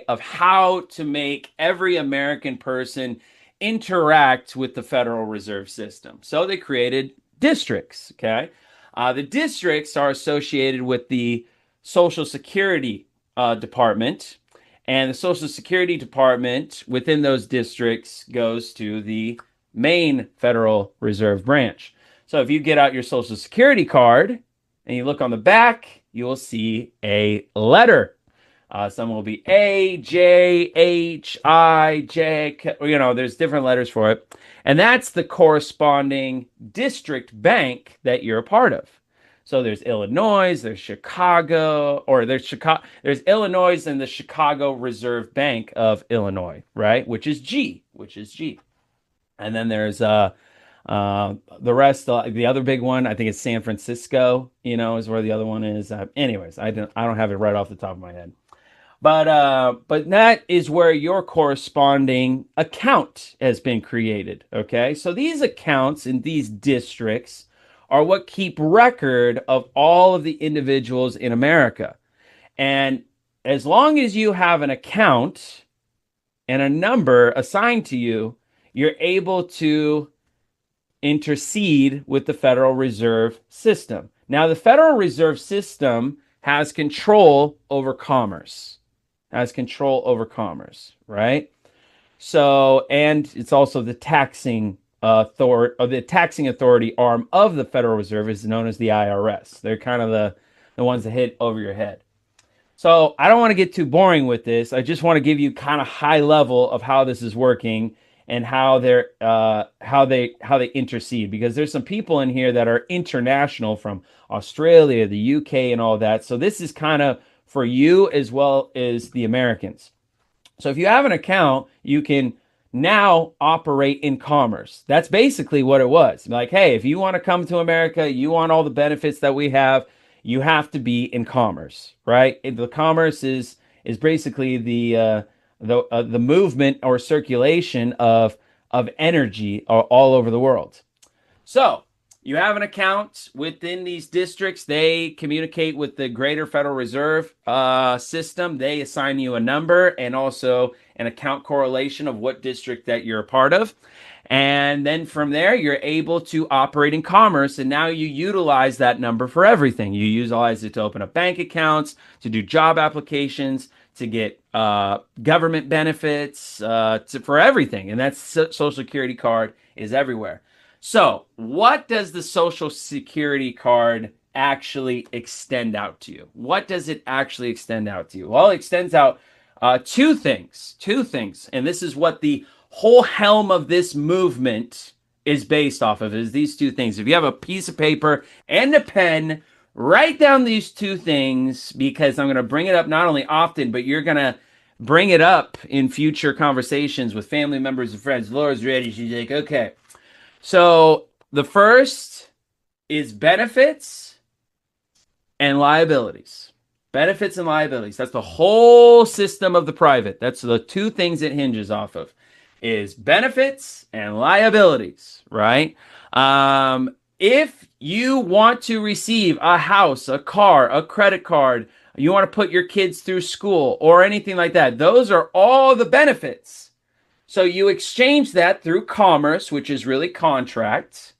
of how to make every American person interact with the Federal Reserve System. So they created districts, okay? The districts are associated with the Social Security Department, and the Social Security Department within those districts goes to the main Federal Reserve branch. So if you get out your Social Security card and you look on the back, you will see a letter. Some will be A, J, H, I, J, there's different letters for it. And that's the corresponding district bank that you're a part of. So there's Illinois, there's Chicago, or there's Illinois and the Chicago Reserve Bank of Illinois, right? Which is G. And then there's the rest, the other big one, I think it's San Francisco, is where the other one is. Anyways, I don't have it right off the top of my head. But that is where your corresponding account has been created. Okay, so these accounts in these districts are what keep record of all of the individuals in America. And as long as you have an account and a number assigned to you, you're able to intercede with the Federal Reserve System. Now, the Federal Reserve System has control over commerce. Right? So, and it's also the taxing authority, or the taxing authority arm of the Federal Reserve is known as the IRS. They're kind of the ones that hit over your head. So I don't want to get too boring with this. I just want to give you kind of high level of how this is working and how they intercede, because there's some people in here that are international from Australia, the UK, and all that. So this is kind of for you as well as the Americans. So if you have an account, you can now operate in commerce. That's basically what it was. Like, hey, if you want to come to America, you want all the benefits that we have, you have to be in commerce, right? The commerce is basically the movement or circulation of energy all over the world. So you have an account within these districts. They communicate with the greater Federal Reserve system. They assign you a number and also an account correlation of what district that you're a part of. And then from there, you're able to operate in commerce. And now you utilize that number for everything. You utilize it to open up bank accounts, to do job applications, to get government benefits, for everything. And that Social Security card is everywhere. So what does the Social Security card actually extend out to you? What does it actually extend out to you? Well, it extends out two things. And this is what the whole helm of this movement is based off of, is these two things. If you have a piece of paper and a pen, write down these two things, because I'm going to bring it up not only often, but you're going to bring it up in future conversations with family members and friends. Laura's ready. She's like, okay. So the first is benefits and liabilities. Benefits and liabilities. That's the whole system of the private. That's the two things it hinges off of, is benefits and liabilities, right? If you want to receive a house, a car, a credit card, you want to put your kids through school or anything like that, those are all the benefits. So you exchange that through commerce, which is really contracts,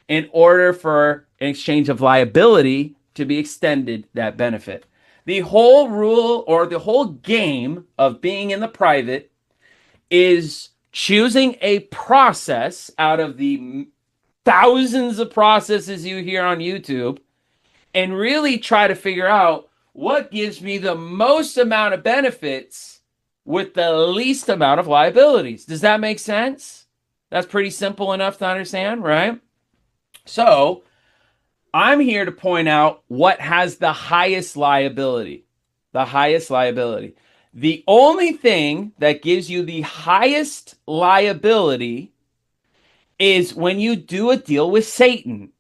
in order for an exchange of liability to be extended that benefit. The whole rule, or the whole game of being in the private, is choosing a process out of the thousands of processes you hear on YouTube, and really try to figure out what gives me the most amount of benefits with the least amount of liabilities. Does that make sense? That's pretty simple enough to understand, right? So I'm here to point out what has the highest liability. The highest liability. The only thing that gives you the highest liability is when you do a deal with Satan.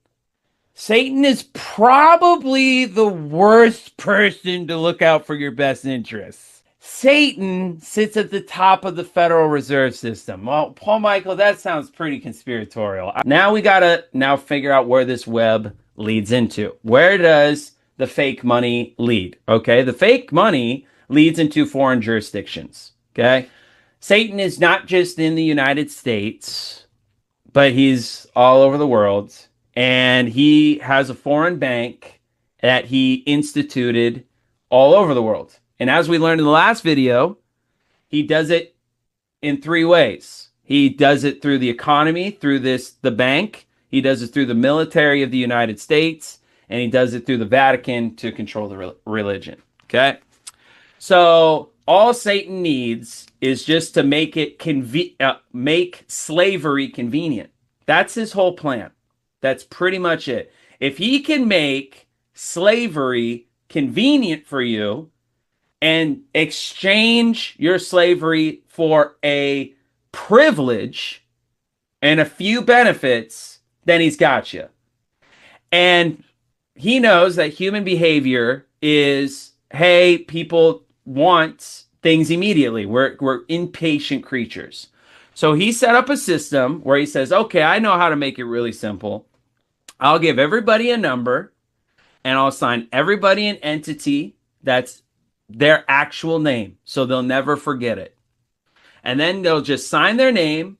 Satan is probably the worst person to look out for your best interests. Satan sits at the top of the Federal Reserve System. Well, Paul Michael, that sounds pretty conspiratorial. Now we gotta figure out where this web leads into. Where does the fake money lead? Okay, the fake money leads into foreign jurisdictions. Okay. Satan is not just in the United States, but he's all over the world. And he has a foreign bank that he instituted all over the world. And as we learned in the last video, he does it in three ways. He does it through the economy, through the bank. He does it through the military of the United States, and he does it through the Vatican to control the religion. Okay, so all Satan needs is just to make make slavery convenient. That's his whole plan. That's pretty much it. If he can make slavery convenient for you and exchange your slavery for a privilege and a few benefits, then he's got you. And he knows that human behavior is, hey, people want things immediately. We're impatient creatures. So he set up a system where he says, okay, I know how to make it really simple. I'll give everybody a number and I'll assign everybody an entity that's their actual name, so they'll never forget it. And then they'll just sign their name,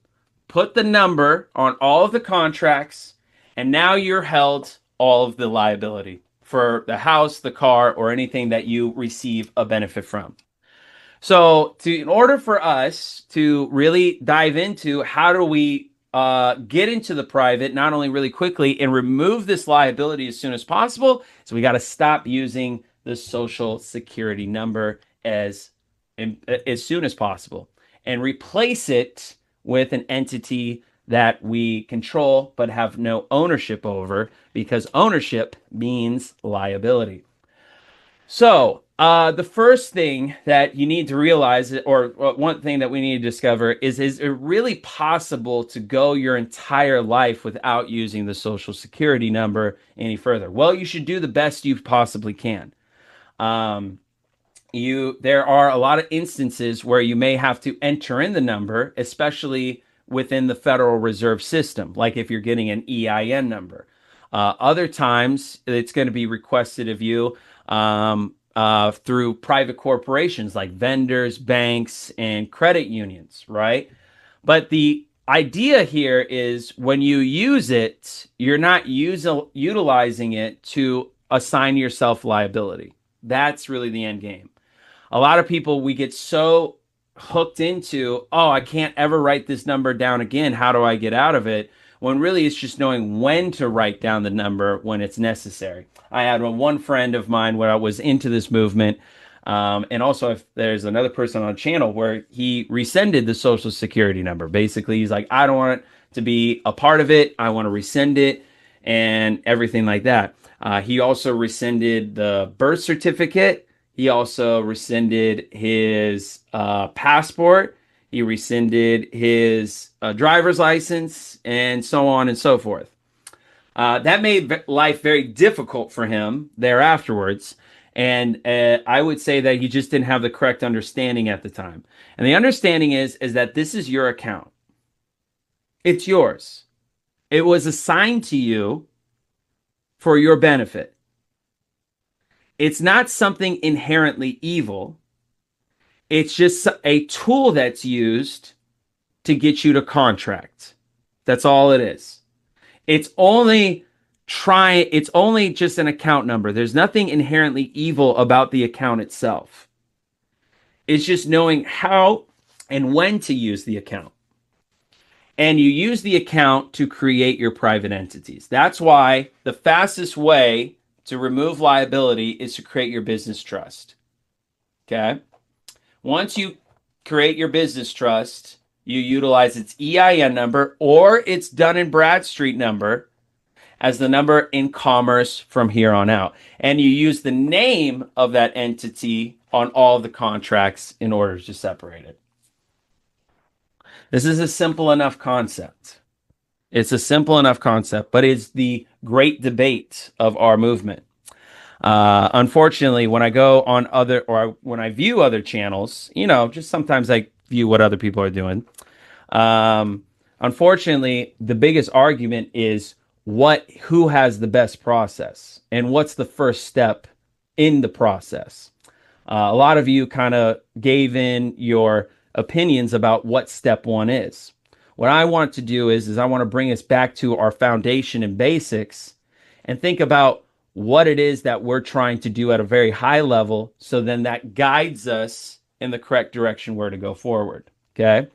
put the number on all of the contracts, and now you're held all of the liability for the house, the car, or anything that you receive a benefit from. So in order for us to really dive into how do we get into the private, not only really quickly, and remove this liability as soon as possible, so we got to stop using the social security number as soon as possible and replace it with an entity that we control but have no ownership over, because ownership means liability. So the first thing that you need to realize, or one thing that we need to discover, is it really possible to go your entire life without using the social security number any further? Well, you should do the best you possibly can. There are a lot of instances where you may have to enter in the number, especially within the Federal Reserve System, like if you're getting an EIN number. Other times, it's going to be requested of you through private corporations like vendors, banks, and credit unions, right? But the idea here is when you use it, you're not utilizing it to assign yourself liability. That's really the end game. A lot of people, we get so hooked into, oh, I can't ever write this number down again. How do I get out of it? When really it's just knowing when to write down the number when it's necessary. I had one friend of mine where I was into this movement. And also, if there's another person on the channel where he rescinded the social security number. Basically, he's like, I don't want it to be a part of it. I want to rescind it and everything like that. He also rescinded the birth certificate. He also rescinded his passport. He rescinded his driver's license, and so on and so forth. That made life very difficult for him there afterwards. And I would say that he just didn't have the correct understanding at the time. And the understanding is that this is your account. It's yours. It was assigned to you for your benefit. It's not something inherently evil. It's just a tool that's used to get you to contract. That's all it is. It's only just an account number. There's nothing inherently evil about the account itself. It's just knowing how and when to use the account. And you use the account to create your private entities. That's why the fastest way to remove liability is to create your business trust. Okay? Once you create your business trust, you utilize its EIN number or its Dun & Bradstreet number as the number in commerce from here on out. And you use the name of that entity on all of the contracts in order to separate it. This is a simple enough concept. It's a simple enough concept, but it's the great debate of our movement. Unfortunately, when I go on when I view other channels, just sometimes I view what other people are doing. Unfortunately, the biggest argument is who has the best process and what's the first step in the process. A lot of you kind of gave in your opinions about what step one is. What I want to do is I want to bring us back to our foundation and basics and think about what it is that we're trying to do at a very high level. So then that guides us in the correct direction where to go forward. Okay.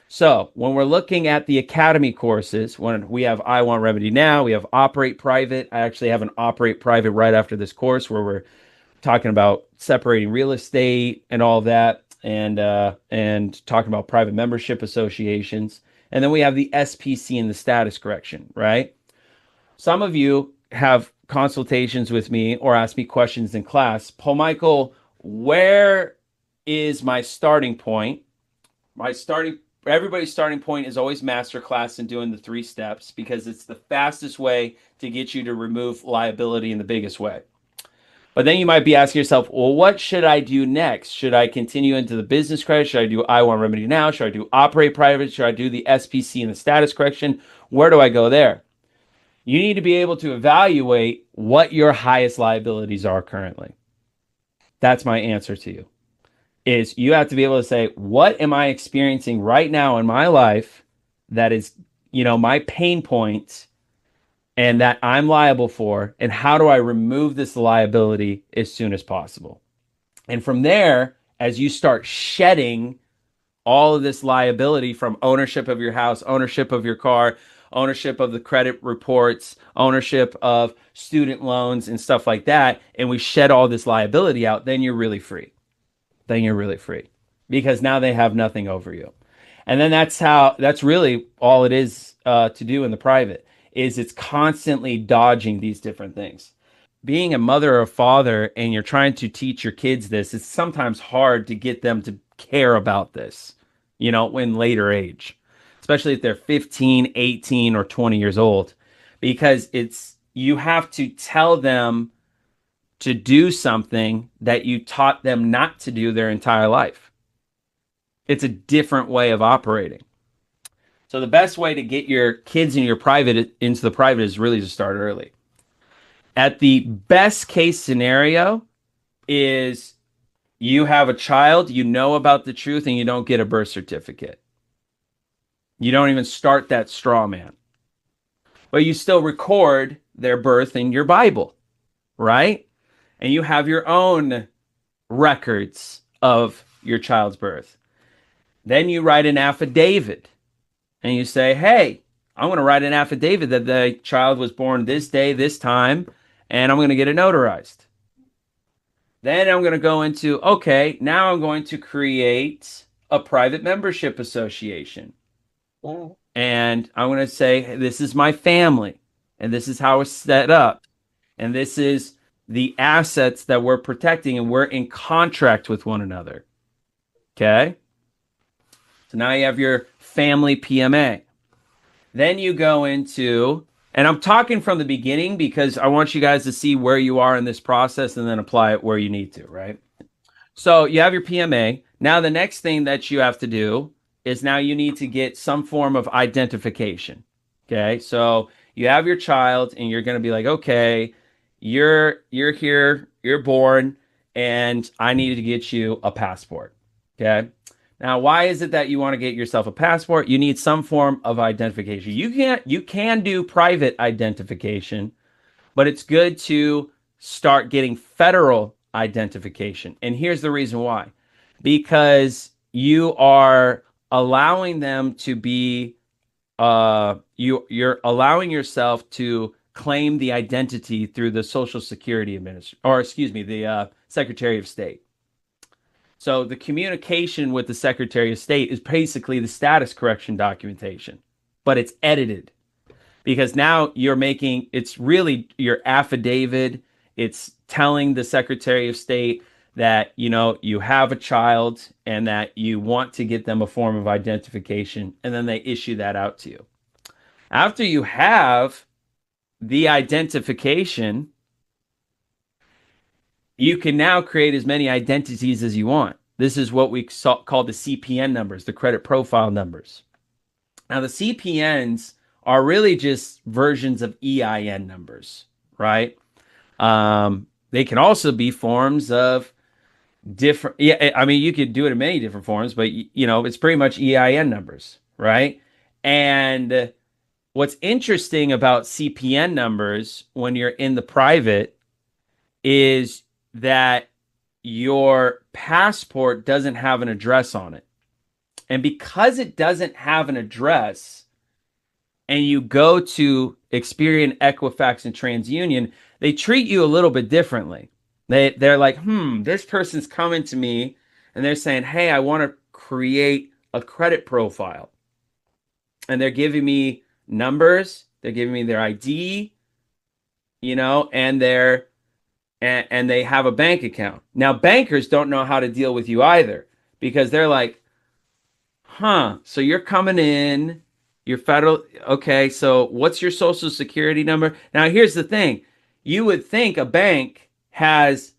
So when we're looking at the academy courses, when we have I Want Remedy Now, we have Operate Private. I actually have an Operate Private right after this course where we're talking about separating real estate and all of that, and talking about private membership associations. And then we have the SPC and the status correction, right? Some of you have consultations with me or ask me questions in class. Paul Michael, where is my starting point? My starting Everybody's starting point is always masterclass and doing the 3 steps because it's the fastest way to get you to remove liability in the biggest way. But then you might be asking yourself, well, what should I do next? Should I continue into the business credit? Should I do I Want Remedy Now? Should I do Operate Private? Should I do the SPC and the status correction? Where do I go there? You need to be able to evaluate what your highest liabilities are currently. That's my answer to you. Is you have to be able to say, what am I experiencing right now in my life that is, my pain point and that I'm liable for, and how do I remove this liability as soon as possible? And from there, as you start shedding all of this liability from ownership of your house, ownership of your car, ownership of the credit reports, ownership of student loans and stuff like that, and we shed all this liability out, then you're really free. Then you're really free because now they have nothing over you. And then that's really all it is to do in the private is it's constantly dodging these different things. Being a mother or father and you're trying to teach your kids this, it's sometimes hard to get them to care about this, in later age, especially if they're 15, 18, or 20 years old, because you have to tell them to do something that you taught them not to do their entire life. It's a different way of operating. So the best way to get your kids in your private into the private is really to start early. At the best case scenario is you have a child, you know about the truth, and you don't get a birth certificate. You don't even start that straw man. But you still record their birth in your Bible, right? And you have your own records of your child's birth. Then you write an affidavit and you say, hey, I'm going to write an affidavit that the child was born this day, this time, and I'm going to get it notarized. Then I'm going to go into, okay, now I'm going to create a private membership association. Yeah. And I'm going to say, this is my family, and this is how it's set up, and this is the assets that we're protecting, and we're in contract with one another. Okay? So now you have your family PMA. Then you go into, and I'm talking from the beginning because I want you guys to see where you are in this process and then apply it where you need to, right? So you have your PMA. Now the next thing that you have to do is now you need to get some form of identification. Okay? So you have your child and you're going to be like, okay, you're here, you're born, and I need to get you a passport. Okay? Now, why is it that you want to get yourself a passport? You need some form of identification. You can do private identification, but it's good to start getting federal identification. And here's the reason why. Because you are allowing them to be you're allowing yourself to claim the identity through the Social Security Administration, or excuse me, the Secretary of State. So the communication with the Secretary of State is basically the status correction documentation, but it's edited because now it's really your affidavit. It's telling the Secretary of State that, you have a child and that you want to get them a form of identification, and then they issue that out to you. After you have the identification, you can now create as many identities as you want. This is what we call the CPN numbers, the credit profile numbers. Now, the CPNs are really just versions of EIN numbers, right? They can also be forms of different. Yeah, I mean, you could do it in many different forms, but it's pretty much EIN numbers, right? And what's interesting about CPN numbers when you're in the private is that your passport doesn't have an address on it. And because it doesn't have an address, and you go to Experian, Equifax, and TransUnion, they treat you a little bit differently. They're like, this person's coming to me and they're saying, hey, I want to create a credit profile. And they're giving me numbers, they're giving me their ID, and they have a bank account. Now, bankers don't know how to deal with you either because they're like, so you're coming in, you're federal. Okay, so what's your social security number? Now, here's the thing. You would think a bank has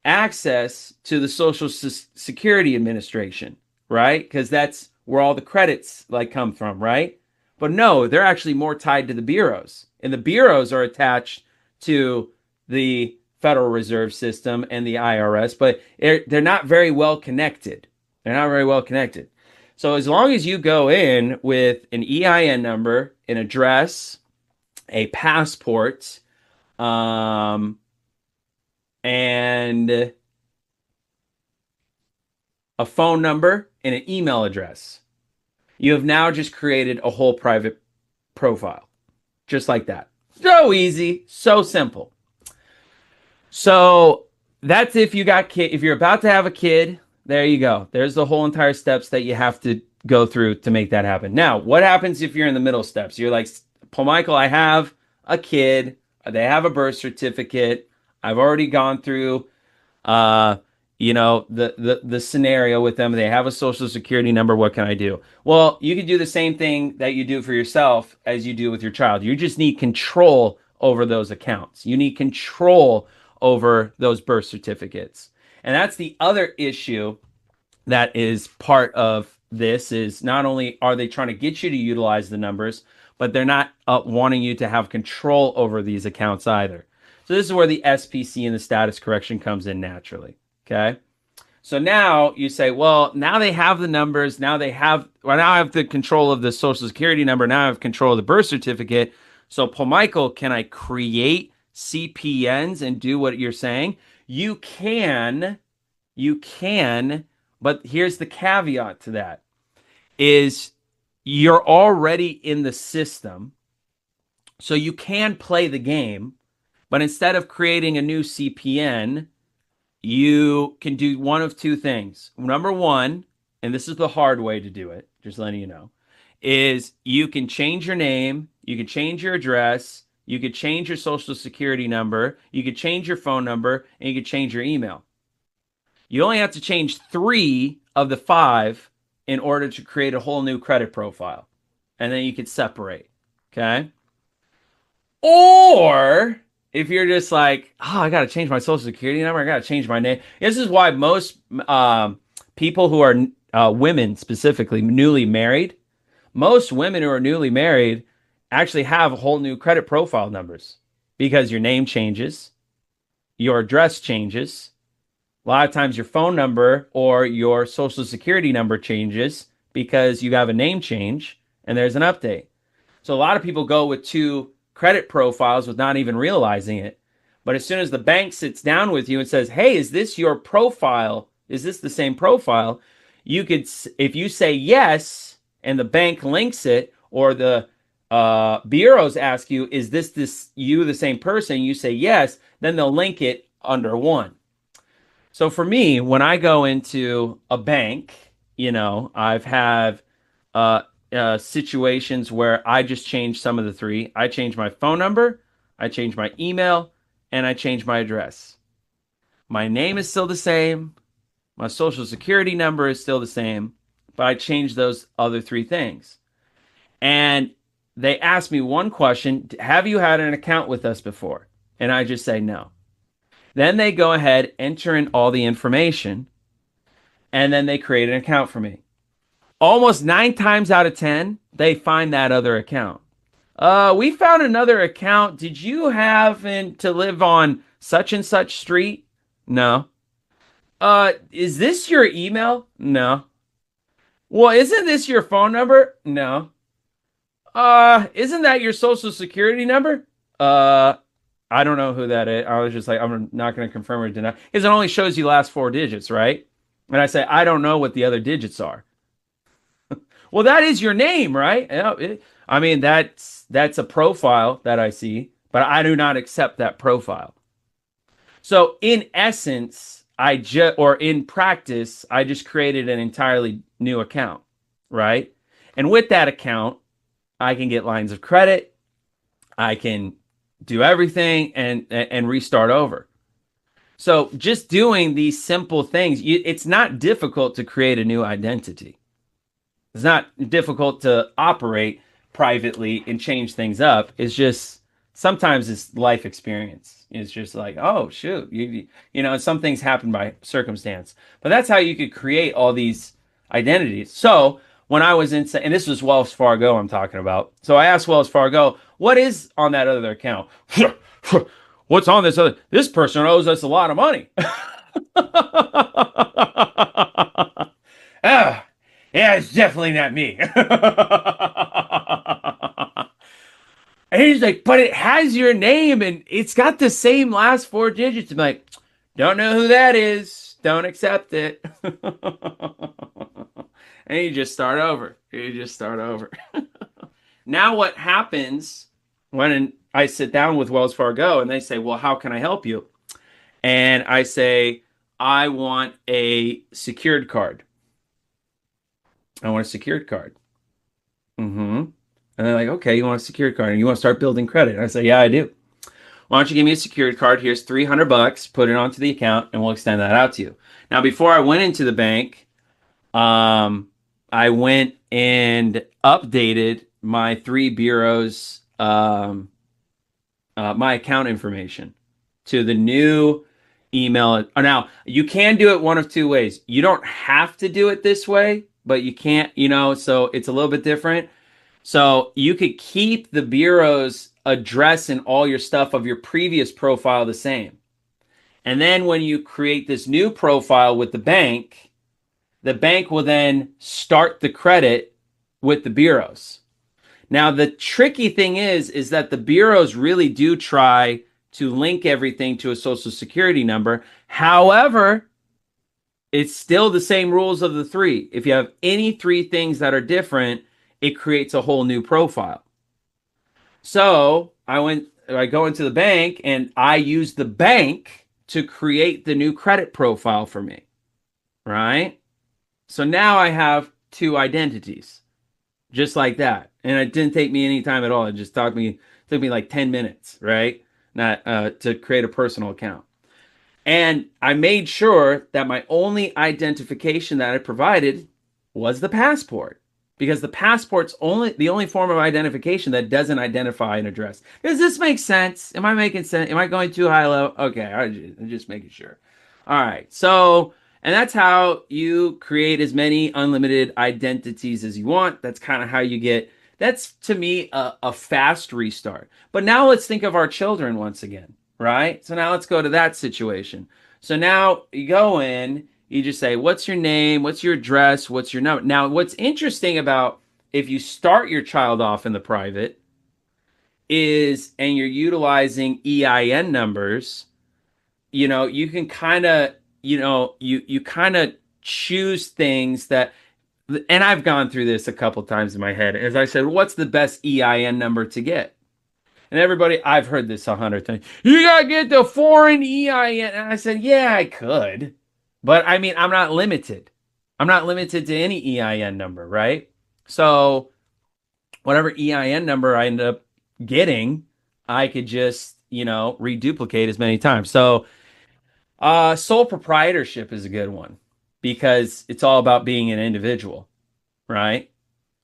access to the Social Security Administration, right? Because that's where all the credits like come from, right? But no, they're actually more tied to the bureaus. And the bureaus are attached to the Federal Reserve System and the IRS, but they're not very well connected. They're not very well connected. So as long as you go in with an EIN number, an address, a passport, and a phone number and an email address, you have now just created a whole private profile. Just like that. So easy, so simple. So that's if you got kid. If you're about to have a kid, there you go. There's the whole entire steps that you have to go through to make that happen. Now, what happens if you're in the middle steps? You're like, Paul Michael, I have a kid. They have a birth certificate. I've already gone through, the scenario with them. They have a social security number. What can I do? Well, you can do the same thing that you do for yourself as you do with your child. You just need control over those accounts. You need control over those birth certificates. And that's the other issue that is part of this is not only are they trying to get you to utilize the numbers, but they're not wanting you to have control over these accounts either. So this is where the SPC and the status correction comes in naturally. Okay. So now you say, well, now they have the numbers. Now I have the control of the social security number. Now I have control of the birth certificate. So Paul Michael, can I create CPNs and do what you're saying? You can, but here's the caveat to that is you're already in the system. So you can play the game, but instead of creating a new CPN, you can do one of two things. Number one, and this is the hard way to do it, just letting you know, is you can change your name, you can change your address, you could change your social security number, you could change your phone number, and you could change your email. You only have to change 3 of the 5 in order to create a whole new credit profile. And then you could separate. Okay? Or if you're just like, I got to change my social security number, I got to change my name. This is why most people who are women specifically, newly married, most women who are newly married actually have whole new credit profile numbers because your name changes, your address changes. A lot of times your phone number or your social security number changes because you have a name change and there's an update. So a lot of people go with 2 credit profiles with not even realizing it. But as soon as the bank sits down with you and says, hey, is this your profile? Is this the same profile? You could, if you say yes, and the bank links it, or the bureaus ask you, is this you the same person? You say yes, then they'll link it under one. So for me, when I go into a bank, I've had situations where I just change some of the 3. I change my phone number, I change my email, and I change my address. My name is still the same. My social security number is still the same, but I changed those other 3 things. And they ask me one question, have you had an account with us before? And I just say no. Then they go ahead, enter in all the information, and then they create an account for me. Almost 9 times out of 10, they find that other account. We found another account. Did you happen to live on such and such street? No. Is this your email? No. Well, isn't this your phone number? No. Isn't that your social security number? Uh, I don't know who that is. I was just like, I'm not going to confirm or deny because it only shows you last four digits, right? And I say, I don't know what the other digits are. Well, that is your name, right? Yeah, I mean, that's a profile that I see, but I do not accept that profile. So in essence, I just or in practice, I just created an entirely new account, right? And with that account, I can get lines of credit, I can do everything and restart over. So just doing these simple things, it's not difficult to create a new identity. It's not difficult to operate privately and change things up. It's just sometimes it's life experience. It's just like, oh shoot, some things happen by circumstance. But that's how you could create all these identities. So when I was in, and this was Wells Fargo I'm talking about. So I asked Wells Fargo, what is on that other account? What's on this other? This person owes us a lot of money. Ah, yeah, it's definitely not me. And he's like, but it has your name and it's got the same last four digits. I'm like, don't know who that is. Don't accept it. And you just start over. You just start over. Now, what happens when I sit down with Wells Fargo and they say, well, how can I help you? And I say, I want a secured card. I want a secured card. Mm-hmm. And they're like, okay, you want a secured card and you want to start building credit. And I say, yeah, I do. Why don't you give me a secured card? Here's $300, put it onto the account, and we'll extend that out to you. Now, before I went into the bank, I went and updated my three bureaus, my account information to the new email. Now, you can do it one of two ways. You don't have to do it this way, but you can't, so it's a little bit different. So you could keep the bureau's address and all your stuff of your previous profile the same. And then when you create this new profile with the bank will then start the credit with the bureaus. Now, the tricky thing is that the bureaus really do try to link everything to a social security number. However, it's still the same rules of the three. If you have any three things that are different, it creates a whole new profile. So I go into the bank and I use the bank to create the new credit profile for me, right? So now I have two identities, just like that. And it didn't take me any time at all. It just took me like 10 minutes, right? Not to create a personal account. And I made sure that my only identification that I provided was the passport, because the passport's the only form of identification that doesn't identify an address. Does this make sense? Am I making sense? Am I going too high level? Okay, I'm just making sure. All right, so and that's how you create as many unlimited identities as you want. That's kind of how you get. That's to me a fast restart. But now let's think of our children once again, right? So now let's go to that situation. So now you go in, you just say, what's your name? What's your address? What's your number? Now, what's interesting about if you start your child off in the private and you're utilizing EIN numbers, you can kind of, you kind of choose things that, and I've gone through this a couple times in my head. As I said, what's the best EIN number to get? And everybody, I've heard this 100 times. You gotta get the foreign EIN. And I said, yeah, I could. But I mean, I'm not limited. I'm not limited to any EIN number, right? So whatever EIN number I end up getting, I could just, reduplicate as many times. So sole proprietorship is a good one because it's all about being an individual, right?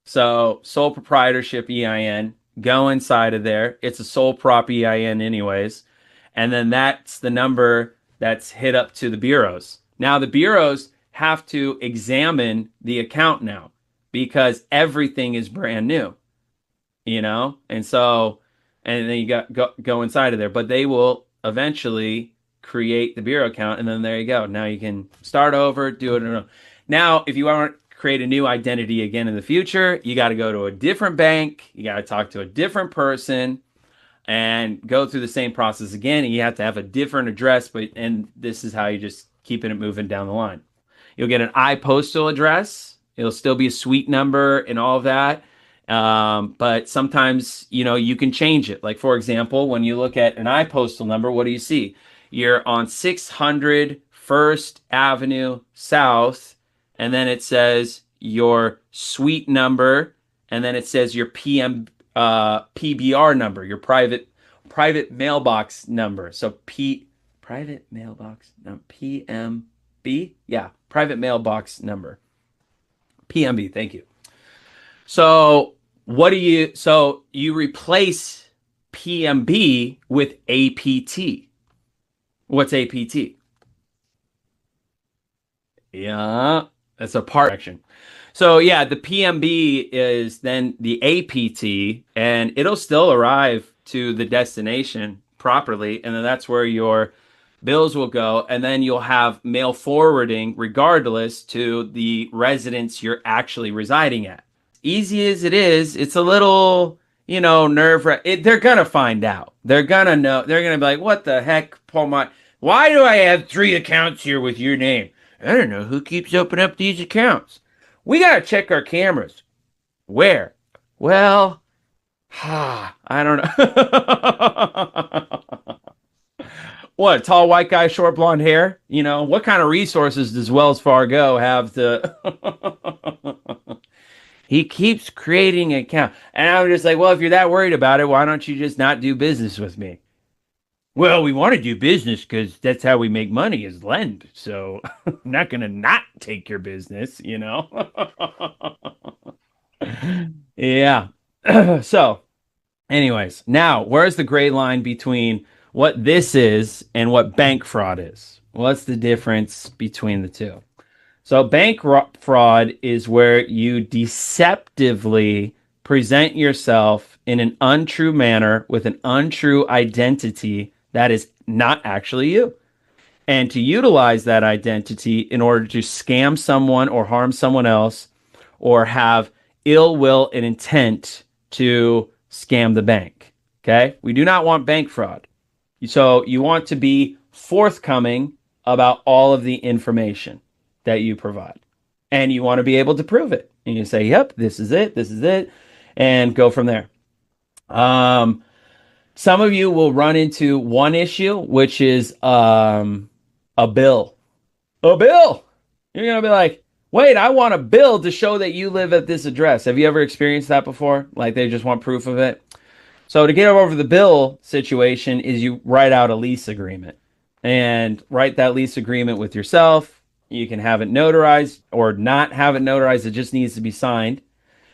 So sole proprietorship EIN, go inside of there. It's a sole prop EIN anyways. And then that's the number that's hit up to the bureaus. Now the bureaus have to examine the account now because everything is brand new, And so, and then you go inside of there, but they will eventually create the bureau account, and then there you go. Now you can start over, do it. Now, if you want to create a new identity again in the future, you got to go to a different bank. You got to talk to a different person and go through the same process again. And you have to have a different address, but and this is how you just keeping it moving down the line. You'll get an iPostal address. It'll still be a suite number and all of that. But sometimes, you can change it. Like, for example, when you look at an iPostal number, what do you see? You're on 600 First Avenue South, and then it says your suite number, and then it says your PBR number, your private mailbox number. So private mailbox number, PMB, yeah, private mailbox number, PMB. Thank you. So so you replace PMB with APT. What's APT? Yeah, that's a part action. So yeah, the PMB is then the APT, and it'll still arrive to the destination properly, and then that's where your bills will go, and then you'll have mail forwarding regardless to the residence you're actually residing at. Easy as it is, it's a little, they're gonna find out. They're gonna know. They're gonna be like, "What the heck, Paul? Why do I have three accounts here with your name? I don't know who keeps opening up these accounts. We gotta check our cameras. Where? Well, I don't know." What, tall white guy, short blonde hair? What kind of resources does Wells Fargo have to? He keeps creating an account. And I'm just like, well, if you're that worried about it, why don't you just not do business with me? Well, we want to do business because that's how we make money is lend. So I'm not going to not take your business. Yeah. So, anyways, now where's the gray line between what this is and what bank fraud is? What's the difference between the two? So bank fraud is where you deceptively present yourself in an untrue manner with an untrue identity that is not actually you. And to utilize that identity in order to scam someone or harm someone else or have ill will and intent to scam the bank. Okay? We do not want bank fraud. So you want to be forthcoming about all of the information that you provide. And you want to be able to prove it. And you say, yep, this is it, and go from there. Some of you will run into one issue, which is a bill. A bill! You're going to be like, wait, I want a bill to show that you live at this address. Have you ever experienced that before? Like they just want proof of it? So to get over the bill situation is you write out a lease agreement and write that lease agreement with yourself. You can have it notarized or not have it notarized. It just needs to be signed.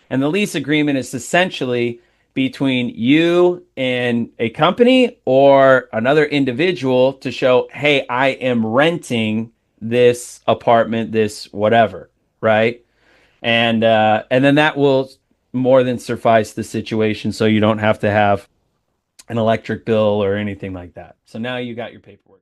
And the lease agreement is essentially between you and a company or another individual to show, hey, I am renting this apartment, this whatever, right? And then that will more than suffice the situation, so you don't have to have an electric bill or anything like that. So now you got your paperwork.